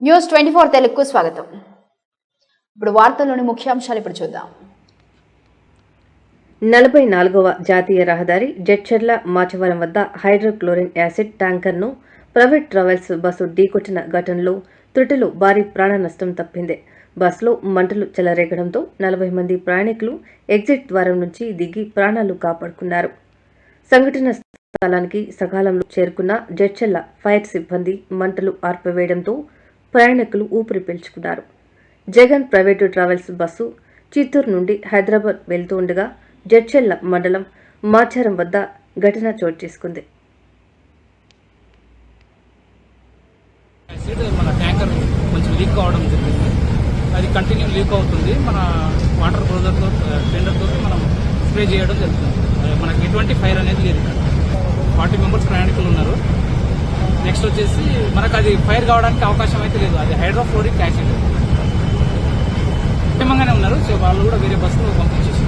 News 24 తెలుగుకు స్వాగతం. ఇప్పుడు వార్తల్లోని ముఖ్యాంశాలు ఇప్పుడు చూద్దాం. 44వ జాతీయ రహదారి జడ్చర్ల మాచవరం వద్ద హైడ్రోక్లోరిన్ యాసిడ్ ట్యాంకర్ను ప్రైవేట్ ట్రావెల్స్ బస్సు ఢీకొట్టిన ఘటనలో త్రుటిలో భారీ ప్రాణ నష్టం తప్పింది. బస్సులో మంటలు చెలరేగడంతో 40 మంది ప్రయాణికులు ఎగ్జిట్ ద్వారం నుంచి దిగి ప్రాణాలు కాపాడుకున్నారు. సంఘటన స్థలానికి సకాలంలో చేరుకున్న జడ్చర్ల ఫైర్ సిబ్బంది మంటలు ఆర్పివేయడంతో ప్రయాణికులు ఊపిరి పీల్చుకున్నారు. Jagan private travels bus Chittoor నుండి హైదరాబాద్ వెళ్తూ ఉండగా జడ్చర్ల మండలం మాచారం వద్ద ఘటన చోటు చేసుకుంది. మన ట్యాంకర్ కొంచెం లీక్ అవడం జరిగింది. అది కంటిన్యూ లీక్ అవుతుంది. మన వాటర్ బ్రోజర్తో టెండర్తో మనం స్ప్రే చేయడం జరుగుతుంది. మనకి ఎటువంటి ఫైర్ అనేది లేదు. 40 మెంబర్స్ ప్రయాణికులు ఉన్నారు. నెక్స్ట్ వచ్చేసి మనకు అది ఫైర్ కావడానికి అవకాశం అయితే లేదు. అది హైడ్రోక్లోరిక్ యాసిడ్ క్షేమంగానే ఉన్నారు. సో వాళ్ళు కూడా వేరే బస్సులో పంపించేసి